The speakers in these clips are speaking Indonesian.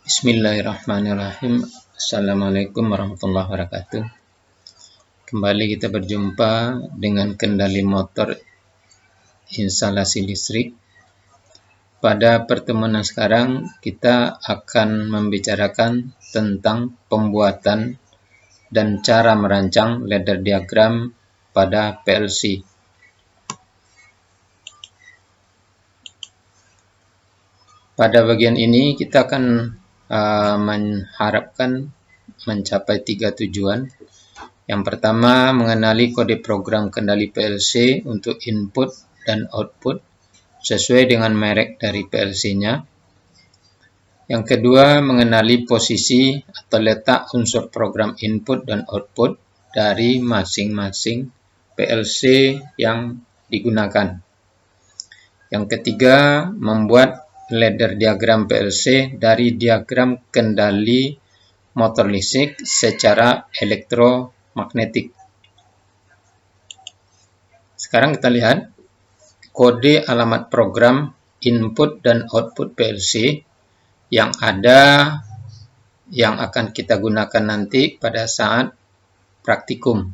Bismillahirrahmanirrahim. Assalamualaikum warahmatullahi wabarakatuh. Kembali kita berjumpa dengan kendali motor instalasi listrik. Pada pertemuan sekarang kita akan membicarakan tentang pembuatan dan cara merancang ladder diagram pada PLC. Pada bagian ini kita akan mengharapkan mencapai 3 tujuan. Yang pertama, mengenali kode program kendali PLC untuk input dan output sesuai dengan merek dari PLC-nya. Yang kedua, mengenali posisi atau letak unsur program input dan output dari masing-masing PLC yang digunakan. Yang ketiga, membuat ladder diagram PLC dari diagram kendali motor listrik secara elektromagnetik. Sekarang kita lihat kode alamat program input dan output PLC yang ada yang akan kita gunakan nanti pada saat praktikum.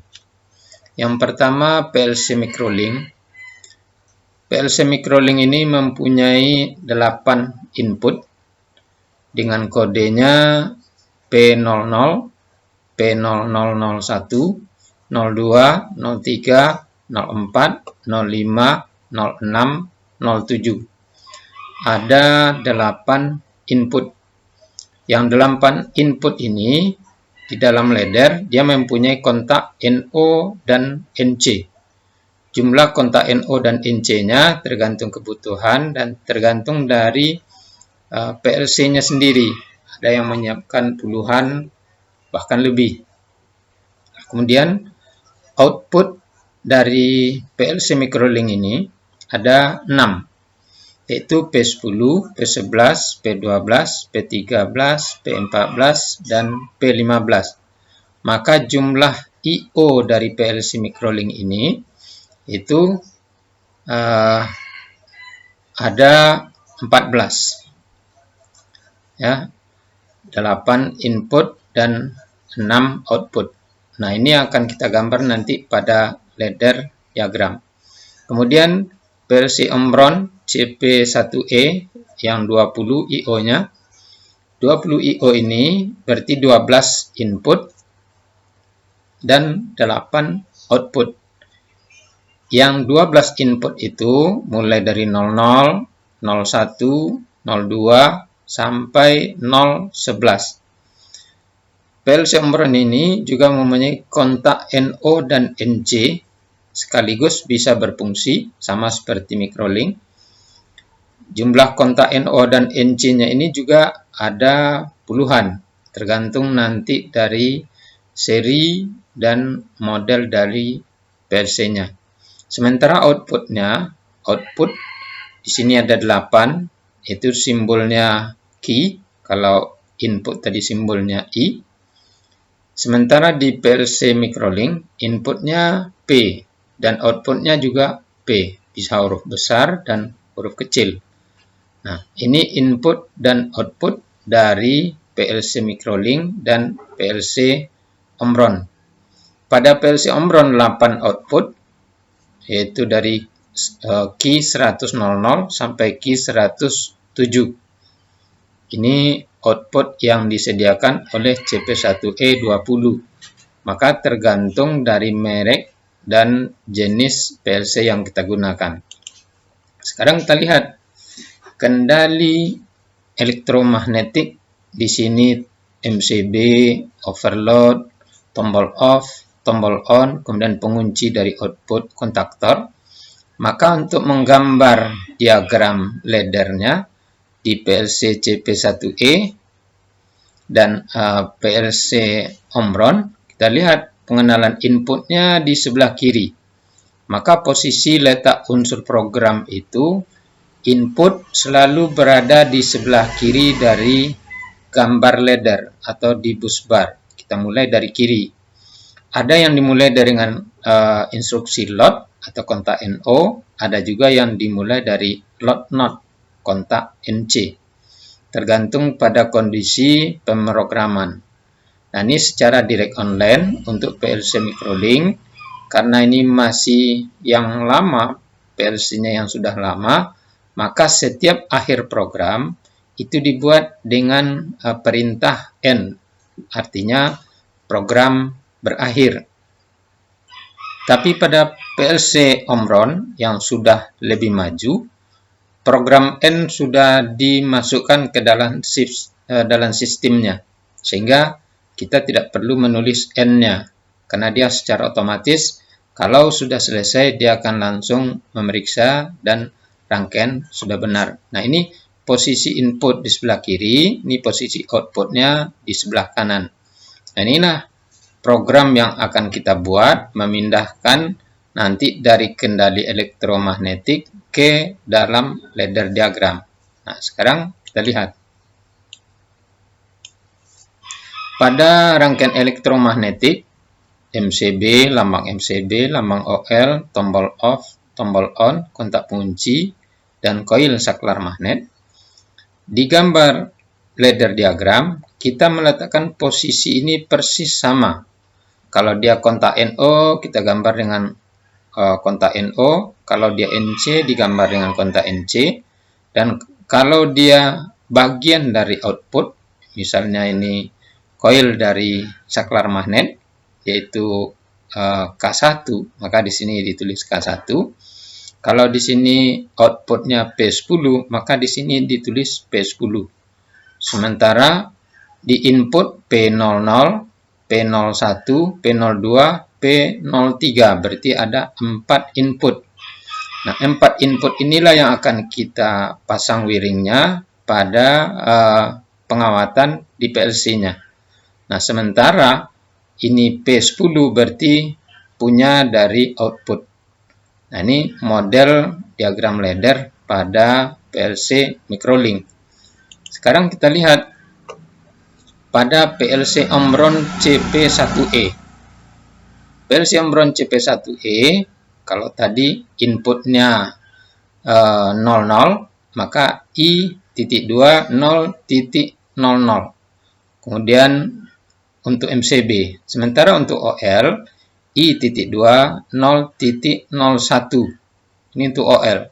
Yang pertama, PLC microlink. PLC microlink ini mempunyai 8 input dengan kodenya P00, P0001, 02, 03, 04, 05, 06, 07. Ada 8 input. Yang 8 input ini di dalam ladder dia mempunyai kontak NO dan NC. Jumlah kontak NO dan NC-nya tergantung kebutuhan dan tergantung dari PLC-nya sendiri. Ada yang menyiapkan puluhan, bahkan lebih. Kemudian output dari PLC microlink ini ada 6, yaitu P10, P11, P12, P13, P14, dan P15. Maka jumlah I/O dari PLC microlink ini itu ada 14. Ya, 8 input dan 6 output. Nah, ini akan kita gambar nanti pada ladder diagram. Kemudian PLC Omron CP1E yang 20 I/O-nya. 20 I/O ini berarti 12 input dan 8 output. Yang 12 input itu mulai dari 00, 01, 02, sampai 011. PLC Omron ini juga mempunyai kontak NO dan NC sekaligus bisa berfungsi sama seperti microlink. Jumlah kontak NO dan NC-nya ini juga ada puluhan, tergantung nanti dari seri dan model dari PLC-nya. Sementara output di sini ada 8, itu simbolnya key, kalau input tadi simbolnya I. Sementara di PLC microlink, inputnya P dan outputnya juga P, bisa huruf besar dan huruf kecil. Nah, ini input dan output dari PLC microlink dan PLC Omron. Pada PLC Omron 8 output, yaitu dari key 100 sampai key 107. Ini output yang disediakan oleh CP1E20. Maka tergantung dari merek dan jenis PLC yang kita gunakan. Sekarang kita lihat kendali elektromagnetik. Di sini MCB, overload, tombol off, tombol on, kemudian pengunci dari output kontaktor. Maka untuk menggambar diagram laddernya di PLC CP1E dan PLC Omron, kita lihat pengenalan inputnya di sebelah kiri. Maka posisi letak unsur program itu, input selalu berada di sebelah kiri dari gambar ladder atau di bus bar. Kita mulai dari kiri. Ada yang dimulai dengan instruksi load atau kontak NO, ada juga yang dimulai dari load not, kontak NC. tergantung pada kondisi pemrograman. Nah, ini secara direct online untuk PLC microlink, karena ini masih yang lama, PLC-nya yang sudah lama, maka setiap akhir program itu dibuat dengan perintah N, artinya program berakhir. Tapi pada PLC Omron yang sudah lebih maju, program N sudah dimasukkan ke dalam sistemnya, sehingga kita tidak perlu menulis N-nya, karena dia secara otomatis kalau sudah selesai dia akan langsung memeriksa dan rangkaian sudah benar. Nah, ini posisi input di sebelah kiri, ini posisi outputnya di sebelah kanan. Nah, inilah program yang akan kita buat memindahkan nanti dari kendali elektromagnetik ke dalam ladder diagram. Nah, sekarang kita lihat. Pada rangkaian elektromagnetik, MCB, lambang OL, tombol off, tombol on, kontak pengunci, dan koil saklar magnet. Di gambar ladder diagram, kita meletakkan posisi ini persis sama. Kalau dia kontak NO, kita gambar dengan kontak NO. Kalau dia NC, digambar dengan kontak NC. Dan kalau dia bagian dari output, misalnya ini koil dari saklar magnet, yaitu K1, maka di sini ditulis K1. Kalau di sini outputnya P10, maka di sini ditulis P10. Sementara di input P00, P01, P02, P03, berarti ada 4 input. Nah, 4 input inilah yang akan kita pasang wiringnya pada pengawatan di PLC-nya. Nah, sementara ini P10 berarti punya dari output. Nah, ini model diagram ladder pada PLC microlink. Sekarang kita lihat pada PLC Omron CP1E. PLC Omron CP1E, kalau tadi inputnya 00, maka I.2 0.00. Kemudian untuk MCB. Sementara untuk OL, I.2 0.01. Ini untuk OL.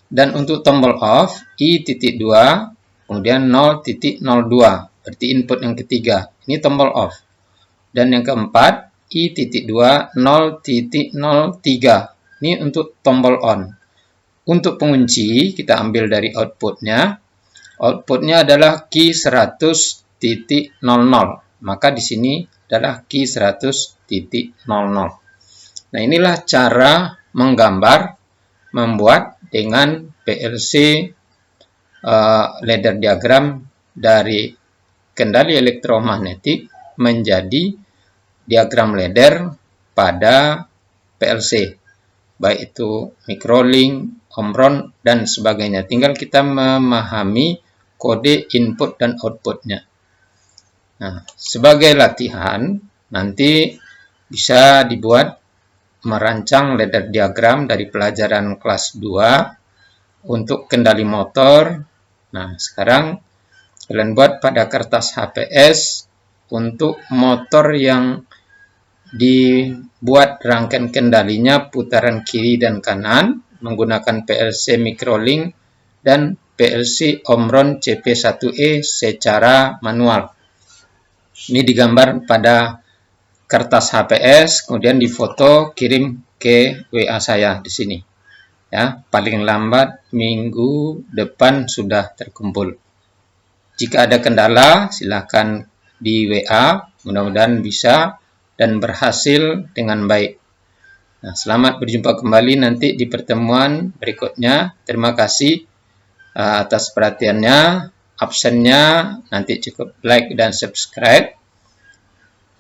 Dan untuk tombol off, I.2, kemudian 0.02. Berarti input yang ketiga. Ini tombol off. Dan yang keempat, I.2 0.03. Ini untuk tombol on. Untuk pengunci, kita ambil dari outputnya. Outputnya adalah key 100.00. Maka di sini adalah key 100.00. Nah, inilah cara membuat dengan PLC ladder diagram dari kendali elektromagnetik menjadi diagram ladder pada PLC, baik itu microlink, Omron, dan sebagainya. Tinggal kita memahami kode input dan outputnya. Nah, sebagai latihan, nanti bisa dibuat merancang ladder diagram dari pelajaran kelas 2 untuk kendali motor. Nah, sekarang kalian buat pada kertas HPS untuk motor yang dibuat rangkaian kendalinya putaran kiri dan kanan menggunakan PLC microlink dan PLC Omron CP1E secara manual. Ini digambar pada kertas HPS, kemudian difoto, kirim ke WA saya di sini. Ya, paling lambat minggu depan sudah terkumpul. Jika ada kendala, silakan di WA, mudah-mudahan bisa dan berhasil dengan baik. Nah, selamat berjumpa kembali nanti di pertemuan berikutnya. Terima kasih atas perhatiannya. Absennya nanti cukup like dan subscribe.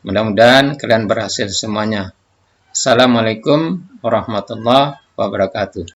Mudah-mudahan kalian berhasil semuanya. Assalamualaikum warahmatullahi wabarakatuh.